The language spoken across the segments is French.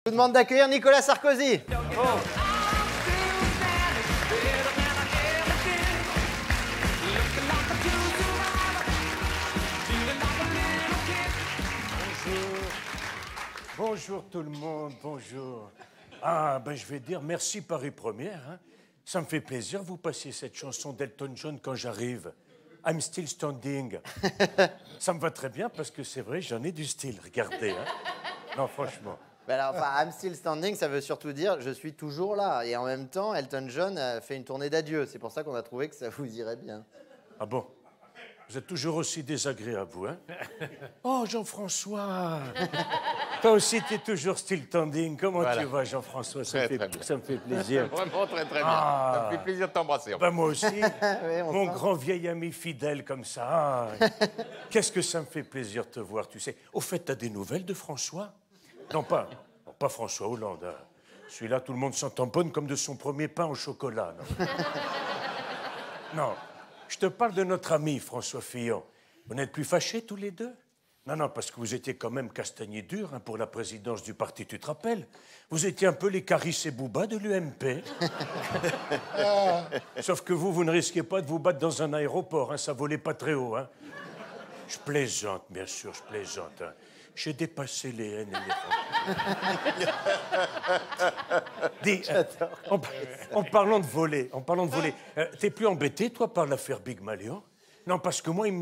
Je vous demande d'accueillir Nicolas Sarkozy. Bonjour tout le monde, bonjour. Ah, ben je vais dire merci Paris Première. Hein. Ça me fait plaisir, vous passiez cette chanson d'Elton John quand j'arrive. I'm still standing. Ça me va très bien parce que c'est vrai, j'en ai du style, regardez. Hein. Non, franchement. Ben alors, enfin, I'm still standing, ça veut surtout dire je suis toujours là. Et en même temps, Elton John a fait une tournée d'adieu. C'est pour ça qu'on a trouvé que ça vous irait bien. Ah bon? Vous êtes toujours aussi désagréable, vous, hein? Oh, Jean-François! Toi aussi, tu es toujours still standing. Comment tu vas, Jean-François? Ça me fait plaisir. Vraiment très bien. Ça me fait plaisir de t'embrasser. Ben, moi aussi. Oui, Mon grand vieil ami fidèle comme ça. Ah, qu'est-ce que ça me fait plaisir de te voir, tu sais. Au fait, t'as des nouvelles de François? Non, pas François Hollande. Hein. Celui-là, tout le monde s'en tamponne comme de son premier pain au chocolat. Non. Non. Je te parle de notre ami François Fillon. Vous n'êtes plus fâchés tous les deux? Non, parce que vous étiez quand même castagné dur hein, pour la présidence du parti, tu te rappelles? Vous étiez un peu les Caris et Bouba de l'UMP. Sauf que vous ne risquiez pas de vous battre dans un aéroport, hein, ça volait pas très haut. Hein. Je plaisante, bien sûr, je plaisante. Hein. J'ai dépassé les haines et les Dis, en parlant de voler, t'es plus embêté, toi, par l'affaire Big Malion? Non, parce que moi, il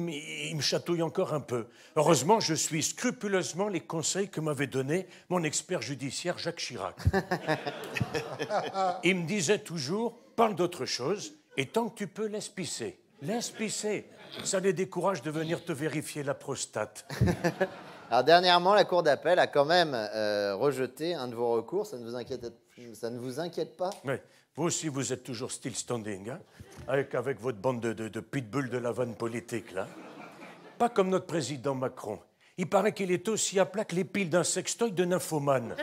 me chatouille encore un peu. Heureusement, je suis scrupuleusement les conseils que m'avait donnés mon expert judiciaire Jacques Chirac. Il me disait toujours, parle d'autre chose, et tant que tu peux, laisse pisser. Laisse pisser. Ça les décourage de venir te vérifier la prostate. Alors, dernièrement, la Cour d'appel a quand même rejeté un de vos recours. Ça ne vous inquiète pas? Oui. Vous aussi, vous êtes toujours still standing, hein, avec votre bande de pitbull de la vanne politique, là. Pas comme notre président Macron. Il paraît qu'il est aussi à plat que les piles d'un sextoy de nymphomane.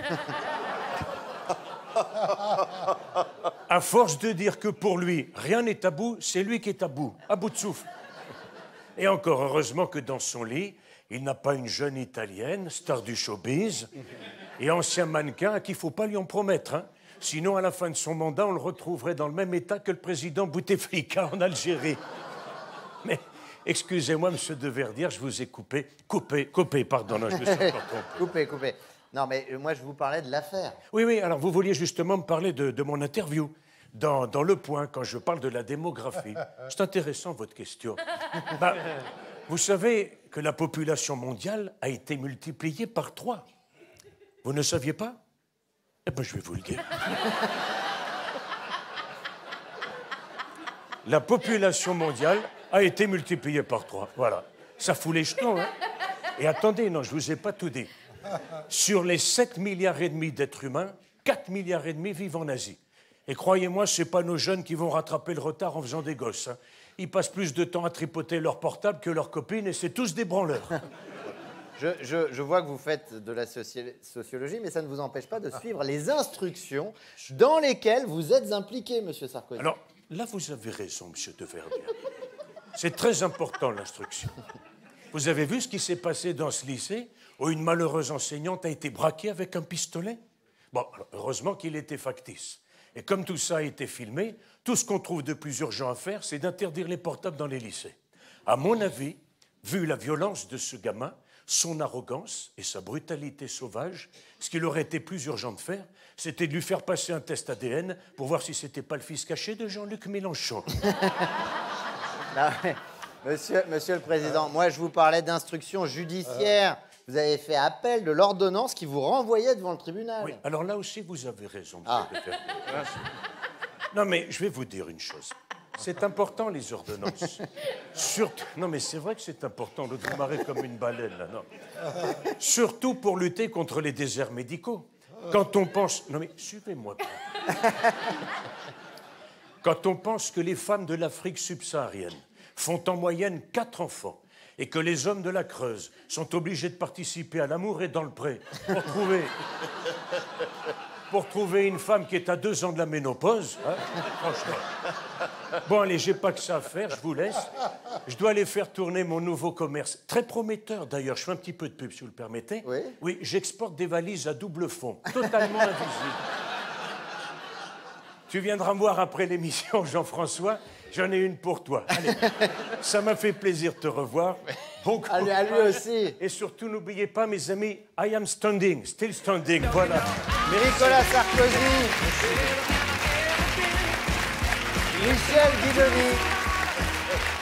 À force de dire que pour lui, rien n'est tabou, c'est lui qui est à bout de souffle. Et encore heureusement que dans son lit, il n'a pas une jeune Italienne, star du showbiz, et ancien mannequin à qui il ne faut pas lui en promettre, hein. Sinon, à la fin de son mandat, on le retrouverait dans le même état que le président Bouteflika en Algérie. Mais, excusez-moi, monsieur de Verdière, je vous ai coupé, pardon, non, je me suis encore trompé. Coupé. Non, mais moi, je vous parlais de l'affaire. Oui, alors vous vouliez justement me parler de mon interview dans Le Point, quand je parle de la démographie. C'est intéressant, votre question. Bah, vous savez que la population mondiale a été multipliée par 3. Vous ne saviez pas? Eh bien, je vais vous le dire. La population mondiale a été multipliée par 3. Voilà. Ça fout les jetons, hein? Et attendez, non, je ne vous ai pas tout dit. Sur les 7,5 milliards d'êtres humains, 4,5 milliards vivent en Asie. Et croyez-moi, ce n'est pas nos jeunes qui vont rattraper le retard en faisant des gosses. Hein. Ils passent plus de temps à tripoter leur portable que leurs copines et c'est tous des branleurs. Je vois que vous faites de la sociologie, mais ça ne vous empêche pas de suivre les instructions dans lesquelles vous êtes impliqué, monsieur Sarkozy. Alors, là, vous avez raison, monsieur de Verdière. C'est très important, l'instruction. Vous avez vu ce qui s'est passé dans ce lycée où une malheureuse enseignante a été braquée avec un pistolet? Bon, alors, heureusement qu'il était factice. Et comme tout ça a été filmé, tout ce qu'on trouve de plus urgent à faire, c'est d'interdire les portables dans les lycées. À mon avis, vu la violence de ce gamin, son arrogance et sa brutalité sauvage, ce qu'il aurait été plus urgent de faire, c'était de lui faire passer un test ADN pour voir si c'était pas le fils caché de Jean-Luc Mélenchon. Non, mais, monsieur le Président, moi je vous parlais d'instruction judiciaire. Vous avez fait appel de l'ordonnance qui vous renvoyait devant le tribunal. Oui, alors là aussi vous avez raison, monsieur de Verdière. Non mais je vais vous dire une chose. C'est important, les ordonnances. Surtout... Non, mais c'est vrai que c'est important. L'autre, vous marrez comme une baleine, là, non. Surtout pour lutter contre les déserts médicaux. Quand on pense... Non, mais suivez-moi bien. Quand on pense que les femmes de l'Afrique subsaharienne font en moyenne 4 enfants et que les hommes de la Creuse sont obligés de participer à l'amour et dans le pré pour trouver une femme qui est à 2 ans de la ménopause, hein, franchement. Bon, allez, j'ai pas que ça à faire, je vous laisse. Je dois aller faire tourner mon nouveau commerce. Très prometteur, d'ailleurs. Je fais un petit peu de pub, si vous le permettez. Oui. Oui, j'exporte des valises à double fond, totalement invisibles. Tu viendras me voir après l'émission, Jean-François. J'en ai une pour toi. Allez, ça m'a fait plaisir de te revoir. Bon courage. À lui aussi. Et surtout, n'oubliez pas, mes amis, I am standing, still standing. Voilà. Nicolas Sarkozy. Michel Guidoni.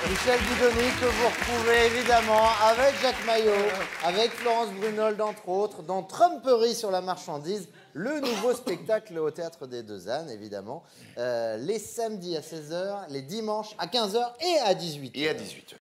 Michel Guidoni, que vous retrouvez évidemment avec Jacques Maillot, avec Florence Brunold, entre autres, dans Trumperie sur la marchandise, le nouveau spectacle au Théâtre des Deux Ânes, évidemment, les samedis à 16h, les dimanches à 15h et à 18h. Et à 18h.